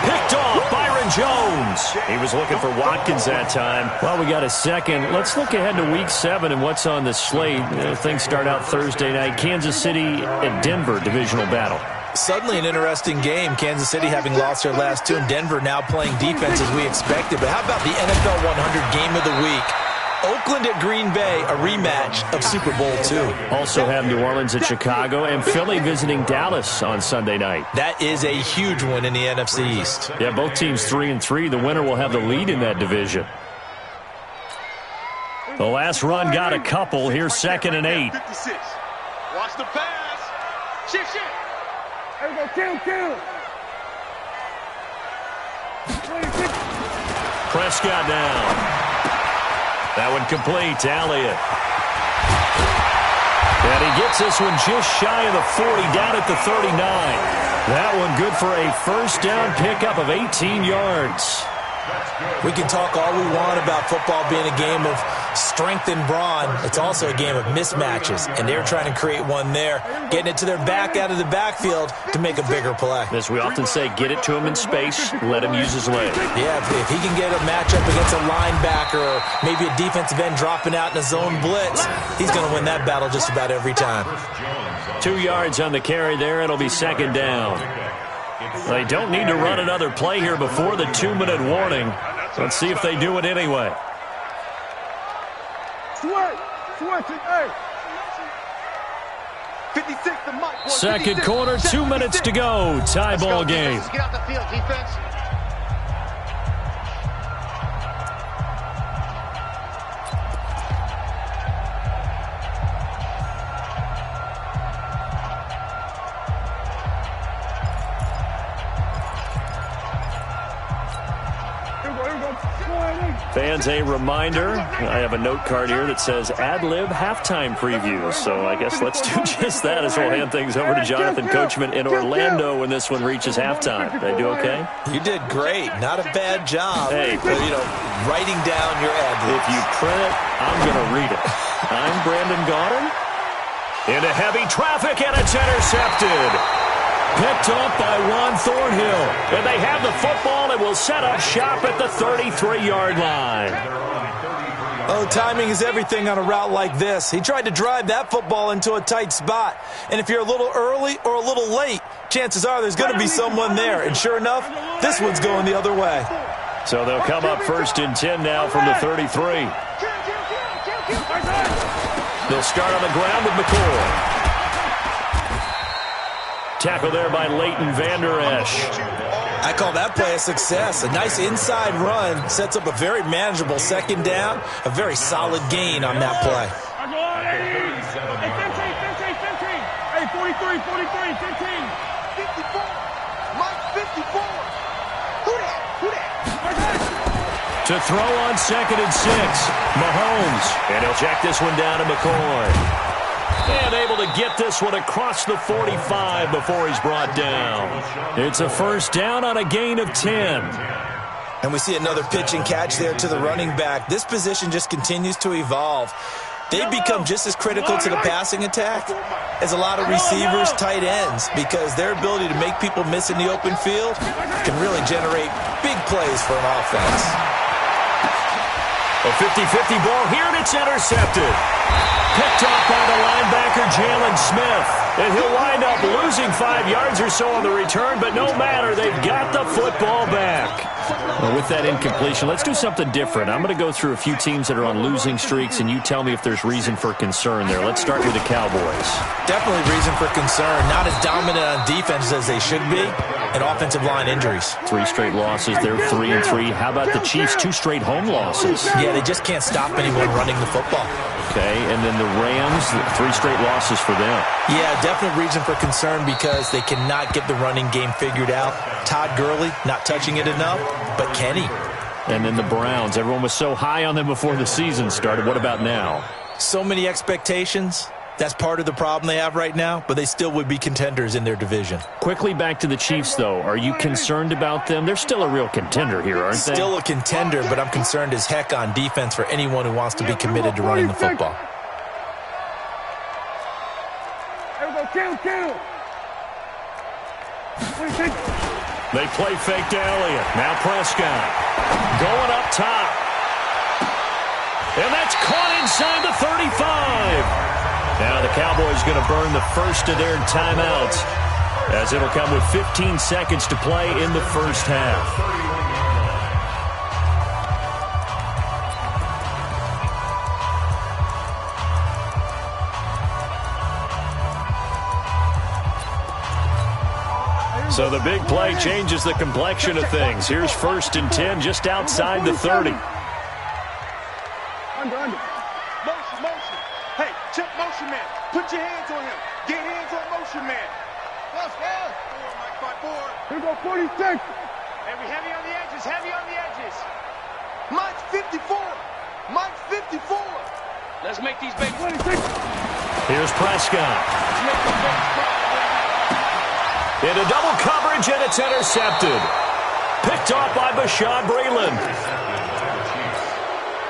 Picked off Byron Jones. He was looking for Watkins that time. Well, we got a second. Let's look ahead to Week 7 and what's on the slate. Things start out Thursday night. Kansas City at Denver, divisional battle. Suddenly an interesting game. Kansas City having lost their last 2, and Denver now playing defense as we expected. But how about the NFL 100 game of the week? Oakland at Green Bay, a rematch of Super Bowl II. Also have New Orleans at Chicago and Philly visiting Dallas on Sunday night. That is a huge one in the NFC East. Yeah, both teams 3-3. The winner will have the lead in that division. The last run got a couple. Here's 2nd and 8. 56. Watch the pass. Shit, shit. There we go, kill. Prescott down. That one complete to Elliott. And he gets this one just shy of the 40, down at the 39. That one good for a first down pickup of 18 yards. We can talk all we want about football being a game of strength and brawn. It's also a game of mismatches, and they're trying to create one there, getting it to their back out of the backfield to make a bigger play. As we often say, get it to him in space, let him use his leg. Yeah, if he can get a matchup against a linebacker or maybe a defensive end dropping out in a zone blitz, he's going to win that battle just about every time. 2 yards on the carry there. It'll be 2nd down. They don't need to run another play here before the 2-minute warning. Let's see if they do it anyway. Second quarter, 2 minutes to go. Tie ball game. Get out the field, defense. Fans, a reminder, I have a note card here that says ad-lib halftime previews. So I guess let's do just that as we'll hand things over to Jonathan Coachman in Orlando when this one reaches halftime. Did I do okay? You did great. Not a bad job. Hey, but, writing down your ad-libs. If you print it, I'm going to read it. I'm Brandon Gaudin. Into heavy traffic, and it's intercepted. Picked off by Juan Thornhill. And they have the football and will set up shop at the 33-yard line. Oh, timing is everything on a route like this. He tried to drive that football into a tight spot. And if you're a little early or a little late, chances are there's going to be someone there. And sure enough, this one's going the other way. So they'll come up 1st and 10 now from the 33. They'll start on the ground with McCoy. Tackle there by Leighton Vander Esch. I call that play a success. A nice inside run sets up a very manageable second down. A very solid gain on that play. Hey, 15. Hey, 43, 15. 54. Mike, 54. Who that? To throw on 2nd and 6. Mahomes. And he'll check this one down to McCoy. And able to get this one across the 45 before he's brought down. It's a first down on a gain of 10. And we see another pitch and catch there to the running back. This position just continues to evolve. They've become just as critical to the passing attack as a lot of receivers, tight ends, because their ability to make people miss in the open field can really generate big plays for an offense. A 50-50 ball here, and it's intercepted. Picked off by the linebacker, Jalen Smith. And he'll wind up losing 5 yards or so on the return, but no matter, they've got the football back. Well, with that incompletion, let's do something different. I'm going to go through a few teams that are on losing streaks, and you tell me if there's reason for concern there. Let's start with the Cowboys. Definitely reason for concern. Not as dominant on defense as they should be, and offensive line injuries. 3 straight losses. They're 3-3. How about the Chiefs? 2 straight home losses. Yeah, they just can't stop anyone running the football. Okay, and then the Rams, 3 straight losses for them. Yeah, definitely reason for concern because they cannot get the running game figured out. Todd Gurley not touching it enough, but Kenny. And then the Browns. Everyone was so high on them before the season started. What about now? So many expectations. That's part of the problem they have right now, but they still would be contenders in their division. Quickly back to the Chiefs, though. Are you concerned about them? They're still a real contender here, aren't they? Still a contender, but I'm concerned as heck on defense for anyone who wants to be committed to running the football. There we go, kill. They play fake to Elliott. Now Prescott. Going up top. And that's caught inside the 35. Now the Cowboys going to burn the first of their timeouts, as it'll come with 15 seconds to play in the first half. So the big play changes the complexion of things. Here's 1st and 10 just outside the 30. Under. Motion. Hey, check motion man. Put your hands on him. Get hands on motion man. Let's go. Mike 5-4. Here we go, 46. Hey, we heavy on the edges. Mike's 54. Let's make these babies 26. Here's Prescott. Into double coverage, and it's intercepted. Picked off by Bashaud Breeland.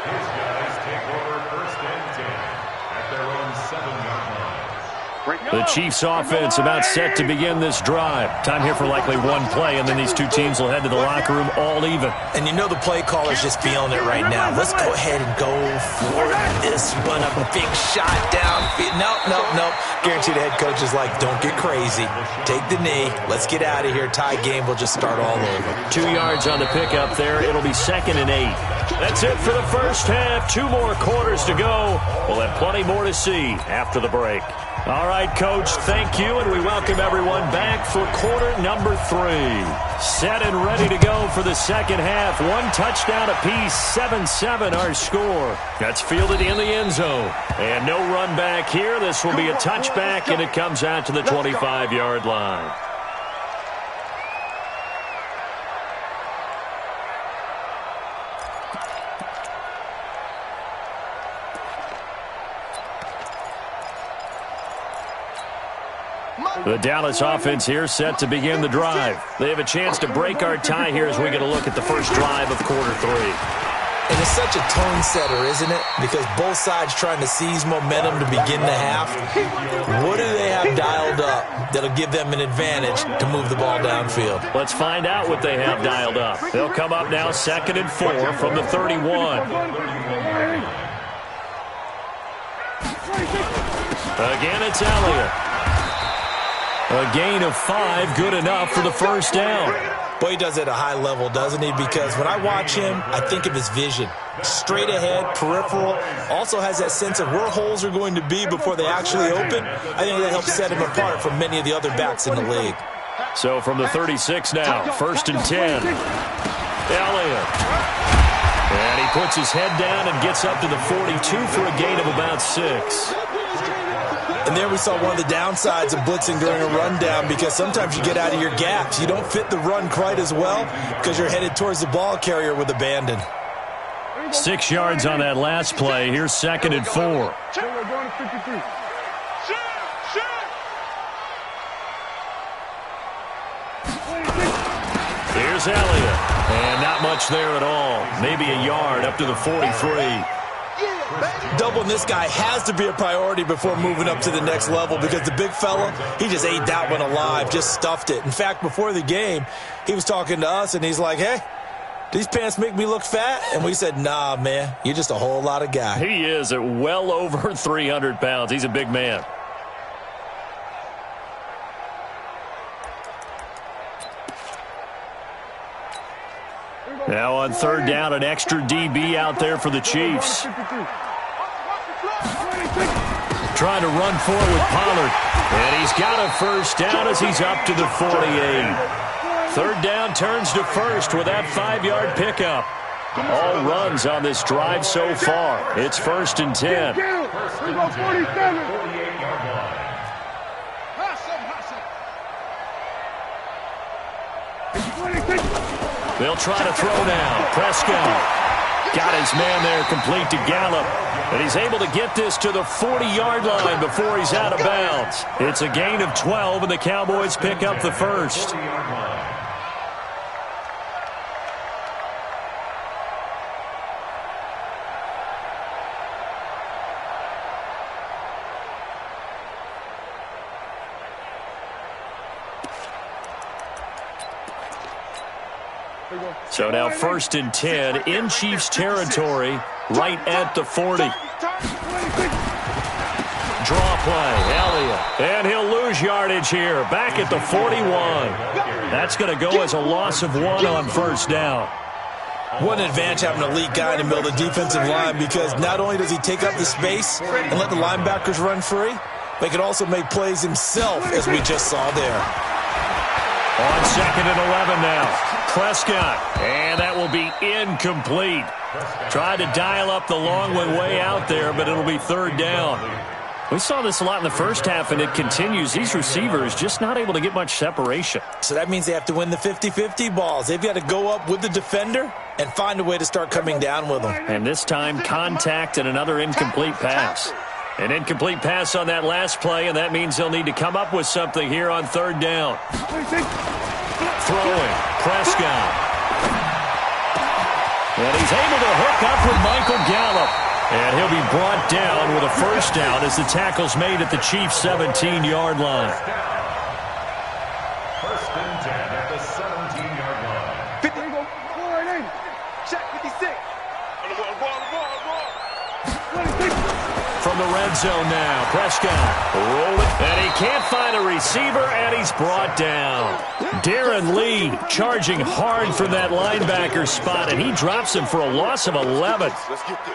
His guys take over 1st and 10 at their own 7-yard line. The Chiefs offense about set to begin this drive. Time here for likely one play, and then these two teams will head to the locker room all even. And you know the play caller's just feeling it right now. Let's go ahead and go for this one. A big shot downfield. Nope. Guarantee the head coach is like, don't get crazy. Take the knee. Let's get out of here. Tie game will just start all over. 2 yards on the pickup there. It'll be 2nd and 8. That's it for the first half. 2 more quarters to go. We'll have plenty more to see after the break. All right, Coach, thank you, and we welcome everyone back for quarter number 3. Set and ready to go for the second half. 1 touchdown apiece, 7-7 our score. That's fielded in the end zone. And no run back here. This will be a touchback, and it comes out to the 25-yard line. The Dallas offense here set to begin the drive. They have a chance to break our tie here as we get a look at the first drive of quarter 3. And it's such a tone setter, isn't it? Because both sides trying to seize momentum to begin the half. What do they have dialed up that'll give them an advantage to move the ball downfield? Let's find out what they have dialed up. They'll come up now 2nd and 4 from the 31. Again, it's Elliott. A gain of 5, good enough for the first down. Boy, he does it at a high level, doesn't he? Because when I watch him, I think of his vision. straight ahead, peripheral, also has that sense of where holes are going to be before they actually open. I think that helps set him apart from many of the other backs in the league. So from the 36 now, 1st and 10. Elliott. And he puts his head down and gets up to the 42 for a gain of about 6. And there we saw one of the downsides of blitzing during a rundown, because sometimes you get out of your gaps. You don't fit the run quite as well because you're headed towards the ball carrier with abandon. 6 yards on that last play. Here's 2nd and 4. Here's Elliott. And not much there at all. Maybe a yard up to the 43. Doubling this guy has to be a priority before moving up to the next level, because the big fella, he just ate that one alive, just stuffed it. In fact, before the game, he was talking to us, and he's like, hey, these pants make me look fat? And we said, nah, man, you're just a whole lot of guy. He is at well over 300 pounds. He's a big man. Now on 3rd down, an extra DB out there for the Chiefs. Trying to run forward with Pollard. And he's got a 1st down as he's up to the 48. 3rd down turns to 1st with that 5-yard pickup. All runs on this drive so far. It's 1st and 10. They'll try to throw now. Prescott got his man there complete to Gallup. And he's able to get this to the 40-yard line before he's out of bounds. It's a gain of 12, and the Cowboys pick up the 1st. So now 1st and 10 in Chiefs territory, right at the 40. Draw play, Elliott. And he'll lose yardage here, back at the 41. That's going to go as a loss of 1 on 1st down. What an advantage having an elite guy in the middle of the defensive line, because not only does he take up the space and let the linebackers run free, but he can also make plays himself, as we just saw there. On 2nd and 11 now. Prescott, and that will be incomplete. Tried to dial up the long one way out there, but it'll be 3rd down. We saw this a lot in the first half, and it continues. These receivers just not able to get much separation. So that means they have to win the 50-50 balls. They've got to go up with the defender and find a way to start coming down with them. And this time, contact and another incomplete pass. An incomplete pass on that last play, and that means they'll need to come up with something here on 3rd down. Throwing, Prescott. And he's able to hook up with Michael Gallup. And he'll be brought down with a 1st down as the tackle's made at the Chiefs' 17-yard line. 1st and 10 at the 17-yard line. 50. Check 56. From the red zone now, Prescott rolling, and he can't find a receiver, and he's brought down. Darren Lee charging hard from that linebacker spot, and he drops him for a loss of 11. Let's get this.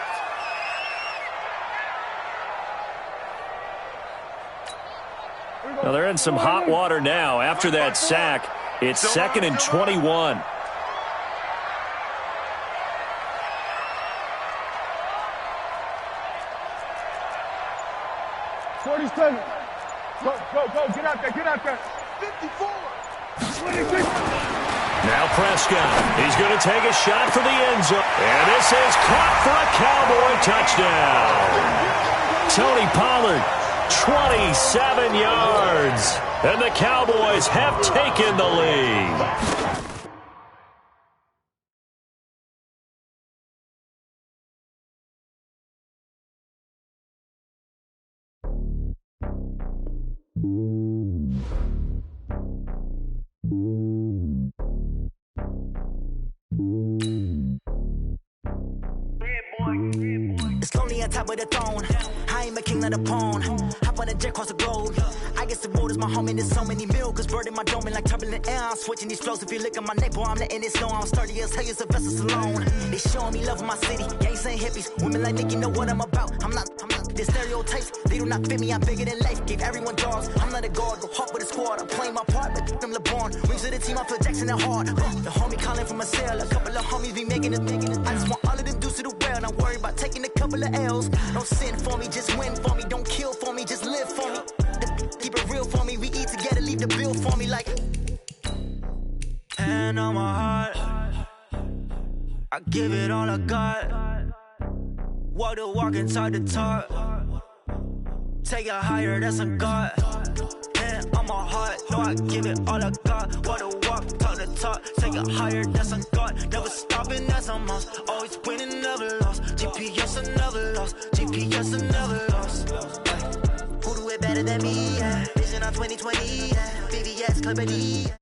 Well, they're in some hot water now. After that sack, it's 2nd and 21. Go, get out there. 54. Now Prescott, he's going to take a shot for the end zone. And this is caught for a Cowboy touchdown. Tony Pollard, 27 yards. And the Cowboys have taken the lead. not a pawn. Hop on a jet across the globe. I guess the road is my home and there's so many mil. Cause bird in my dome and like turbulent air. I'm switching these flows. If you look at my neck, boy, I'm letting it slow. I'm sturdy as hell as a vessel alone. They showing me love in my city. Gangs saying hippies. Women like Nick, you know what I'm about. I'm not. The stereotypes, they do not fit me. I'm bigger than life. Gave everyone jobs. I'm not a guard. Go hard with a squad. I'm playing my part, but I'm LeBron. Rings of the team, I feel Jackson and hard. The homie calling from a cell. A couple of homies be making it. I just want all of them dudes to the well. Not worry about taking a couple of L's. Don't sin for me, just win for me. Don't kill for me, just live for me. Keep it real for me. We eat together, leave the bill for me like. Hand on my heart, I give it all I got. Walk the walk and talk the talk. Take it higher, that's a God. Hand on my heart, no, I give it all I got. Walk the walk, talk the talk. Take it higher, that's a God. Never stopping, that's a must. Always winning, never lost. GPS, I never lost. GPS, I never lost. Who do it better than me? Yeah. Vision on 2020. Yeah. VVS, Clarity.